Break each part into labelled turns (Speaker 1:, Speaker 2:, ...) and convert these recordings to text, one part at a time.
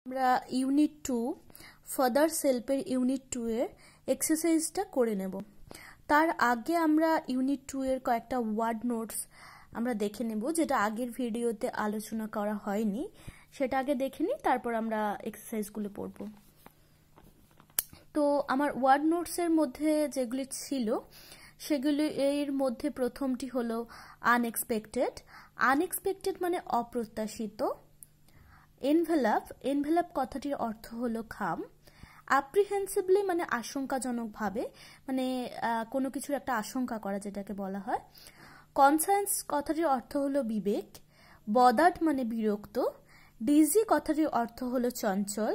Speaker 1: আমরা unit 2 father সেলফের unit 2 এর এক্সারসাইজটা করে নেব। তার আগে আমরা ইউনিট 2 এর কয়েকটা ওয়ার্ড নোটস আমরা দেখে নেব, যেটা আগের ভিডিওতে আলোচনা করা হয়নি, সেটা আগে দেখে নিই, তারপর আমরা এক্সারসাইজগুলো পড়ব। তো আমার ওয়ার্ড নোটসের মধ্যে যেগুলি ছিল সেগুলি এর মধ্যে প্রথমটি হলো আনএক্সপেক্টেড। আনএক্সপেক্টেড মানে অপ্রত্যাশিত। এনভেলাপ, এনভেলাপ কথাটির অর্থ হলো খাম। অ্যাপ্রিহেন্সিভলি মানে আশঙ্কাজনকভাবে, মানে কোনো কিছুর একটা আশঙ্কা করা যেটাকে বলা হয়। কনসায়েন্স কথাটির অর্থ হলো বিবেক। বদার্ড মানে বিরক্ত। ডিজি কথাটির অর্থ হলো চঞ্চল।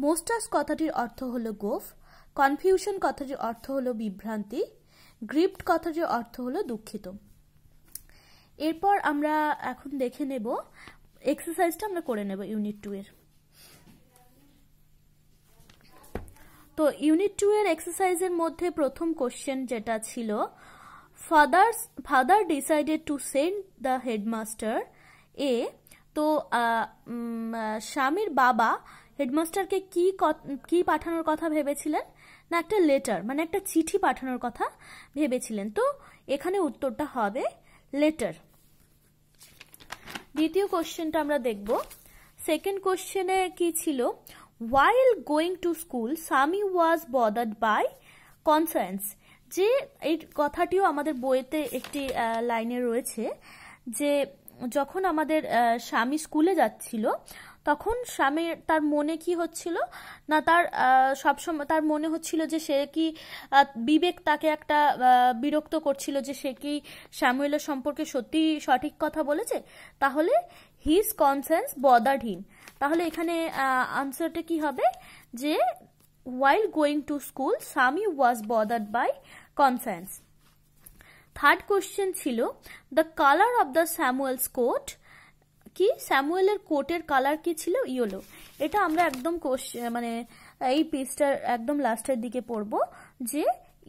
Speaker 1: মোস্টাস কথাটির অর্থ হলো গোফ। কনফিউশন কথাটির অর্থ হলো বিভ্রান্তি। গ্রিপ্ট কথাটির অর্থ হলো দুঃখিত। এরপর আমরা এখন দেখে নেব এক্সারসাইজটা আমরা করে নেব ইউনিট 2 এর। তো ইউনিট 2 এর এক্সারসাইজের মধ্যে প্রথম কোশ্চেন যেটা ছিল, father decided to send the headmaster এ। তো স্বামীর বাবা হেডমাস্টারকে কি পাঠানোর কথা ভেবেছিলেন? না, একটা লেটার মানে একটা চিঠি পাঠানোর কথা ভেবেছিলেন। তো এখানে উত্তরটা হবে লেটার। দ্বিতীয় কোশ্চেনটা আমরা দেখব। সেকেন্ড কোশ্চেনে কি ছিল? while going to school Sami was bothered by conscience। যে এই কথাটিও আমাদের বইতে একটি লাইনে রয়েছে, যে যখন আমাদের স্বামী স্কুলে যাচ্ছিল তখন স্বামীর তার মনে কি হচ্ছিল না, তার সবসময় তার মনে হচ্ছিল যে সে কি বিবেক তাকে একটা বিরক্ত করছিল, যে সে কি স্যামুয়েলের সম্পর্কে সত্যি সঠিক কথা বলেছে, তাহলে হিজ কনসার্ন্স বদার্ড হিম। তাহলে এখানে আনসারটা কি হবে? যে while going to school Sami was bothered by conscience। Third question ছিল the colour of the Samuel's coat. কি স্যামুয়েলের কোটের কালার কি ছিল? ইয়েলো। এটা আমরা একদম মানে এই পেজটার একদম লাস্টের দিকে পড়ব, যে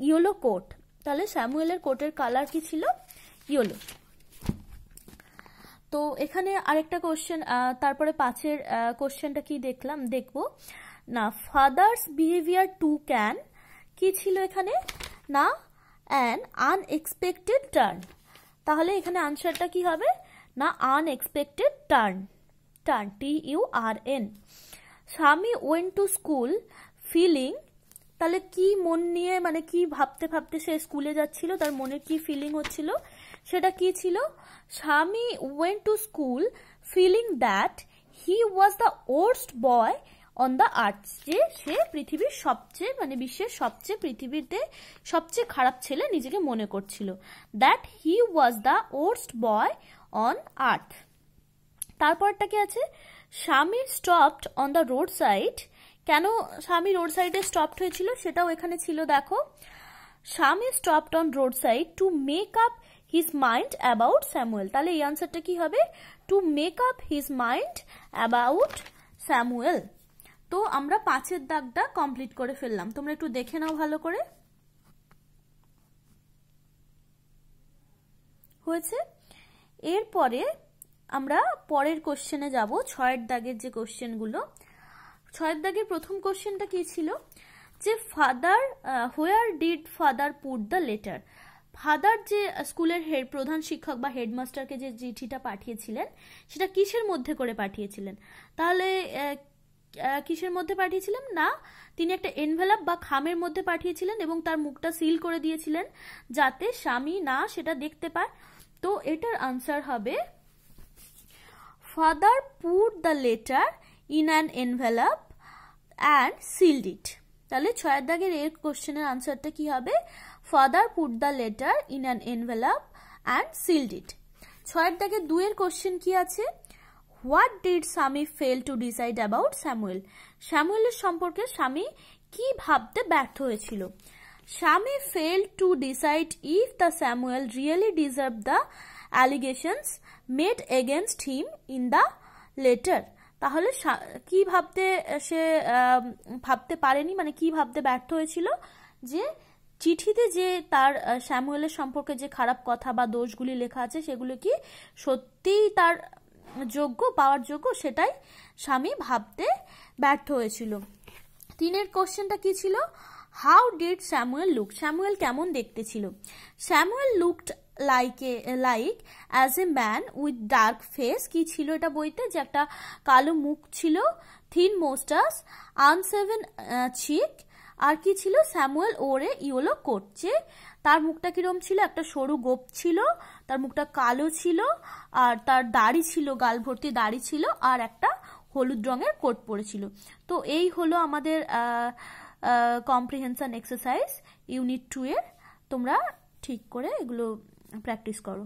Speaker 1: ইয়েলো কোট। তাহলে স্যামুয়েলের কোটের কালার কি ছিল? ইয়েলো। তো এখানে আরেকটা কোশ্চেন, তারপরে 5-এর কোশ্চেনটা কি দেখব না, ফাদার্স বিহেভিয়ার টু ক্যান কি ছিল এখানে? না, অ্যান আনএক্সপেক্টেড টার্ন। তাহলে এখানে আনসারটা কি হবে? না, আনএক্সপেক্টেড টার্ন, TURN। স্বামী ওয়েন্ট টু স্কুল ফিলিং। তাহলে কি মন নিয়ে, মানে কি ভাবতে ভাবতে সে স্কুলে যাচ্ছিল, তার মনে কি ফিলিং হচ্ছিল, সেটা কি ছিল? Swami went to school feeling that he was the worst boy on the earth. যে সে পৃথিবীর সবচেয়ে, মানে বিশ্বের সবচেয়ে, পৃথিবীতে সবচেয়ে খারাপ ছেলে নিজেকে মনে করছিল। That he was the worst boy on earth. তারপরটা কি আছে? Swami stopped on the road side. কেন স্বামী রোড সাইডে স্টপড হয়েছিল সেটাও এখানে ছিল, দেখো। স্বামী stopped on road side to make up his mind about Samuel. তাহলে এই আনসারটা কি হবে? To make up his mind about Samuel. তো আমরা 5-এর দাগটা কমপ্লিট করে ফেললাম, তোমরা একটু দেখে নাও ভালো করে। হয়েছে? এরপরে আমরা পরের কোশ্চেনে যাব, 6-এর দাগের যে কোশ্চেনগুলো। 6-এর দাগের প্রথম কোশ্চেনটা কি ছিল? যে father, where did father put the letter. Father যে স্কুলের প্রধান শিক্ষক বা হেডমাস্টারকে যে চিঠিটা পাঠিয়েছিলেন সেটা কিসের মধ্যে করে পাঠিয়েছিলেন? তাহলে কিসের মধ্যে পাঠিয়েছিলেন? না, তিনি একটা এনভেলাপ বা খামের মধ্যে পাঠিয়েছিলেন এবং তার মুখটা সিল করে দিয়েছিলেন যাতে স্বামী না সেটা দেখতে পায়। তো এটার আনসার হবে father put the letter in an envelope and sealed it. তাহলে 6-এর দাগের এর কোশ্চেনের আনসারটা কি হবে? Father put the letter in an envelope and sealed it. 6-এর দাগের 2-এর কোশ্চেন কি আছে? What did Swami fail to decide about Samuel. স্যামুয়েলের সম্পর্কে স্বামী কি ভাবতে ব্যর্থ হয়েছিল? Swami fail to decide if the Samuel really deserve the allegations made against him in the letter. তাহলে কি ভাবতে সে ভাবতে পারেনি, মানে কি ভাবতে ব্যর্থ হয়েছিল? যে চিঠিতে যে তার স্যামুয়েলের সম্পর্কে যে খারাপ কথা বা দোষগুলি লেখা আছে সেগুলো কি সত্যিই তার পাওয়ার যোগ্য সেটাই স্বামী ভাবতে ব্যর্থ হয়েছিল। 3 কোশ্চেনটা কি ছিল? How did Samuel look? Samuel কেমন দেখতে ছিল? Samuel looked like as a man with dark face. কি ছিল এটা বইতে? যে একটা কালো মুখ ছিল, থিন মোস্টাস, আনসেভেন চিক, আর কি ছিল? স্যামুয়েল ওরে ইয়েলো কোট। যে তার মুখটা কিরম ছিল? একটা সরু গোপ ছিল, তার মুখটা কালো ছিল, আর তার দাড়ি ছিল, গাল ভর্তি দাড়ি ছিল, আর একটা হলুদ রঙের কোট পরেছিল। তো এই হলো আমাদের কম্প্রিহেনশন এক্সারসাইজ ইউনিট 2 এর। তোমরা ঠিক করে এগুলো প্র্যাকটিস করো।